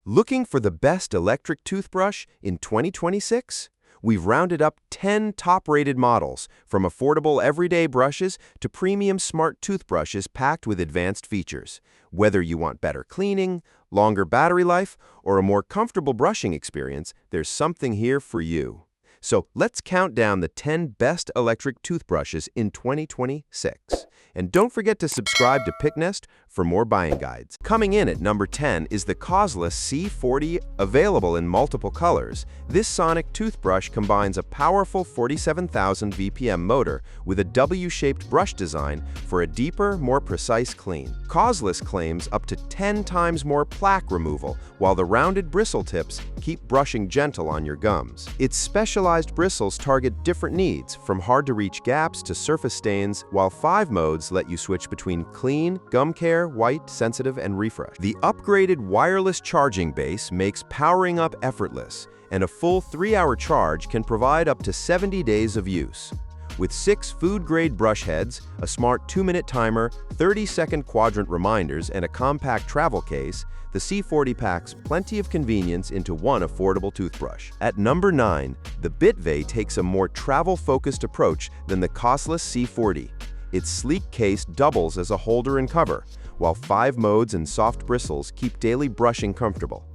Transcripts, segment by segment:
Looking for the best electric toothbrush in 2026? We've rounded up 10 top-rated models, from affordable everyday brushes to premium smart toothbrushes packed with advanced features. Whether you want better cleaning, longer battery life, or a more comfortable brushing experience, there's something here for you. So let's count down the 10 best electric toothbrushes in 2026. And don't forget to subscribe to PickNest for more buying guides. Coming in at number 10 is the COSLUS C40, available in multiple colors. This sonic toothbrush combines a powerful 47,000 VPM motor with a W-shaped brush design for a deeper, more precise clean. COSLUS claims up to 10 times more plaque removal, while the rounded bristle tips keep brushing gentle on your gums. Its specialized bristles target different needs, from hard-to-reach gaps to surface stains, while 5 modes let you switch between clean, gum care, white, sensitive, and refresh. The upgraded wireless charging base makes powering up effortless, and a full 3-hour charge can provide up to 70 days of use. With 6 food-grade brush heads, a smart 2-minute timer, 30-second quadrant reminders, and a compact travel case, the C40 packs plenty of convenience into one affordable toothbrush. At number 9, the Bitvae takes a more travel-focused approach than the COSLUS C40. Its sleek case doubles as a holder and cover, while 5 modes and soft bristles keep daily brushing comfortable.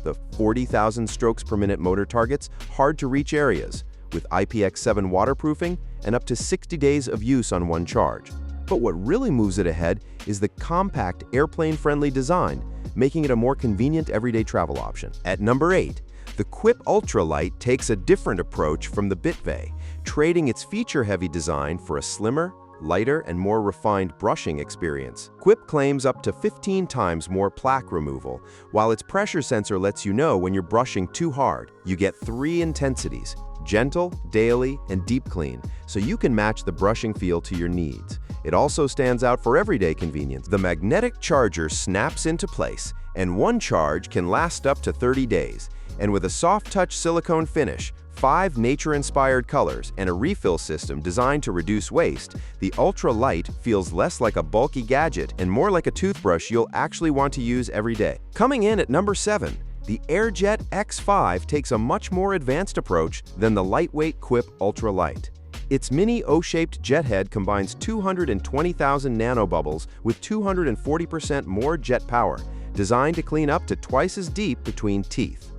The 40,000 strokes per minute motor targets hard-to-reach areas, with IPX7 waterproofing and up to 60 days of use on one charge. But what really moves it ahead is the compact, airplane-friendly design, making it a more convenient everyday travel option. At number 8, the Quip Ultralight takes a different approach from the Bitvae, trading its feature-heavy design for a slimmer, lighter, and more refined brushing experience. Quip claims up to 15 times more plaque removal, while its pressure sensor lets you know when you're brushing too hard. You get 3 intensities: gentle, daily, and deep clean, so you can match the brushing feel to your needs. It also stands out for everyday convenience. The magnetic charger snaps into place, and one charge can last up to 30 days. And with a soft-touch silicone finish, 5 nature-inspired colors, and a refill system designed to reduce waste, the Ultra Light feels less like a bulky gadget and more like a toothbrush you'll actually want to use every day. Coming in at number 7, the AirJet X5 takes a much more advanced approach than the lightweight Quip Ultra Light. Its mini O-shaped jet head combines 220,000 nanobubbles with 240% more jet power, designed to clean up to twice as deep between teeth.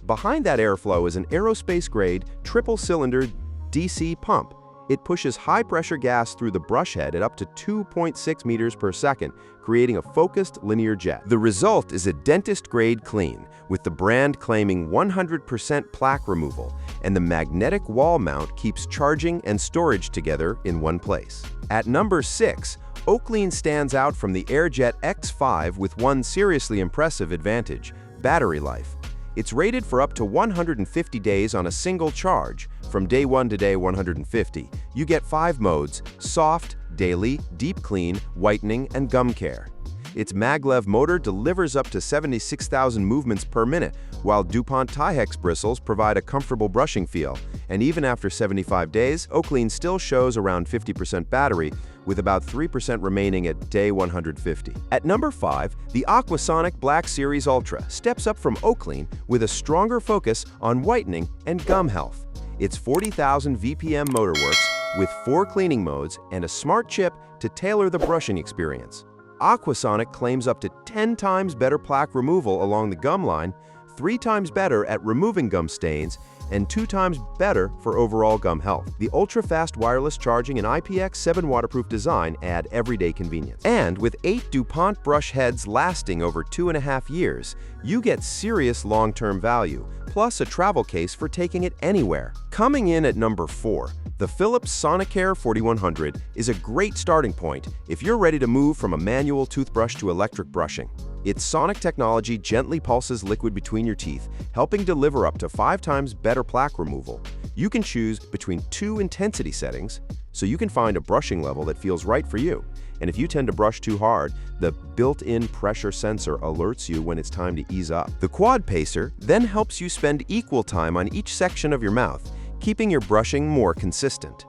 Behind that airflow is an aerospace-grade, triple-cylinder DC pump. It pushes high-pressure gas through the brush head at up to 2.6 meters per second, creating a focused linear jet. The result is a dentist-grade clean, with the brand claiming 100% plaque removal, and the magnetic wall mount keeps charging and storage together in one place. At number 6, Oclean stands out from the AirJet X5 with one seriously impressive advantage: battery life. It's rated for up to 150 days on a single charge. From day 1 to day 150, you get 5 modes: soft, daily, deep clean, whitening, and gum care. Its maglev motor delivers up to 76,000 movements per minute, while DuPont Tihex bristles provide a comfortable brushing feel. And even after 75 days, Oclean still shows around 50% battery, with about 3% remaining at day 150. At number 5, the Aquasonic Black Series Ultra steps up from Oclean with a stronger focus on whitening and gum health. Its 40,000 VPM motor works with 4 cleaning modes and a smart chip to tailor the brushing experience. Aquasonic claims up to 10 times better plaque removal along the gum line, 3 times better at removing gum stains, and 2 times better for overall gum health. The ultra-fast wireless charging and IPX7 waterproof design add everyday convenience. And with 8 DuPont brush heads lasting over 2.5 years, you get serious long-term value, plus a travel case for taking it anywhere. Coming in at number 4, the Philips Sonicare 4100 is a great starting point if you're ready to move from a manual toothbrush to electric brushing. Its sonic technology gently pulses liquid between your teeth, helping deliver up to 5 times better plaque removal. You can choose between 2 intensity settings, so you can find a brushing level that feels right for you. And if you tend to brush too hard, the built-in pressure sensor alerts you when it's time to ease up. The Quad Pacer then helps you spend equal time on each section of your mouth, keeping your brushing more consistent.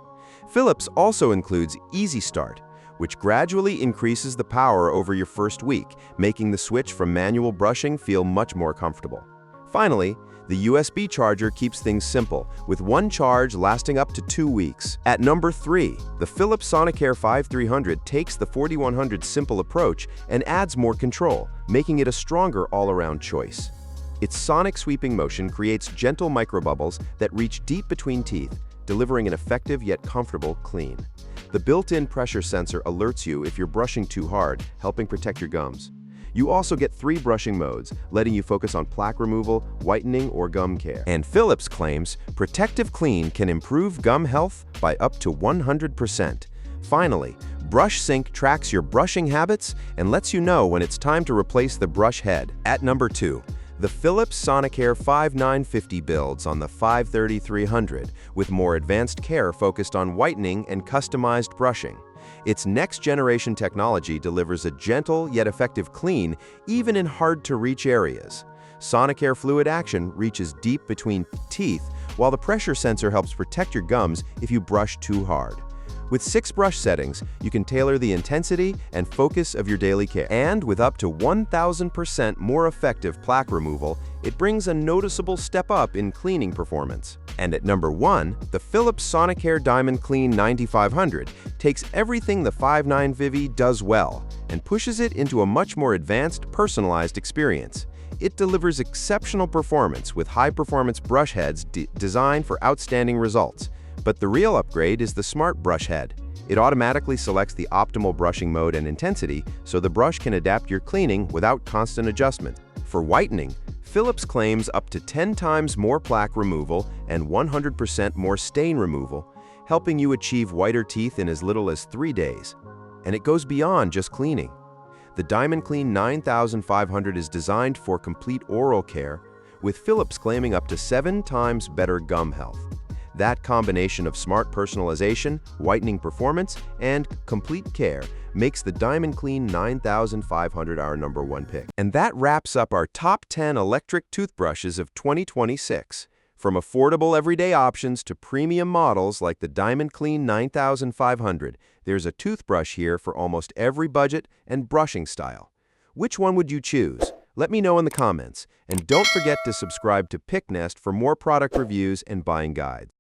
Philips also includes Easy Start, which gradually increases the power over your first week, making the switch from manual brushing feel much more comfortable. Finally, the USB charger keeps things simple, with one charge lasting up to 2 weeks. At number 3, the Philips Sonicare 5300 takes the 4100 simple approach and adds more control, making it a stronger all-around choice. Its sonic sweeping motion creates gentle microbubbles that reach deep between teeth, delivering an effective yet comfortable clean. The built-in pressure sensor alerts you if you're brushing too hard, helping protect your gums. You also get 3 brushing modes, letting you focus on plaque removal, whitening, or gum care. And Philips claims Protective Clean can improve gum health by up to 100%. Finally, Brush Sync tracks your brushing habits and lets you know when it's time to replace the brush head. At number 2, the Philips Sonicare 5950 builds on the 53300 with more advanced care focused on whitening and customized brushing. Its next-generation technology delivers a gentle yet effective clean even in hard-to-reach areas. Sonicare Fluid Action reaches deep between teeth, while the pressure sensor helps protect your gums if you brush too hard. With 6 brush settings, you can tailor the intensity and focus of your daily care. And with up to 1,000% more effective plaque removal, it brings a noticeable step up in cleaning performance. And at number 1, the Philips Sonicare DiamondClean 9500 takes everything the 5950 does well and pushes it into a much more advanced, personalized experience. It delivers exceptional performance with high-performance brush heads designed for outstanding results. But the real upgrade is the smart brush head. It automatically selects the optimal brushing mode and intensity, so the brush can adapt your cleaning without constant adjustment. For whitening, Philips claims up to 10 times more plaque removal and 100% more stain removal, helping you achieve whiter teeth in as little as 3 days. And it goes beyond just cleaning. The DiamondClean 9500 is designed for complete oral care, with Philips claiming up to 7 times better gum health. That combination of smart personalization, whitening performance, and complete care makes the DiamondClean 9500 our number 1 pick. And that wraps up our top 10 electric toothbrushes of 2026. From affordable everyday options to premium models like the DiamondClean 9500, there's a toothbrush here for almost every budget and brushing style. Which one would you choose? Let me know in the comments. And don't forget to subscribe to PickNest for more product reviews and buying guides.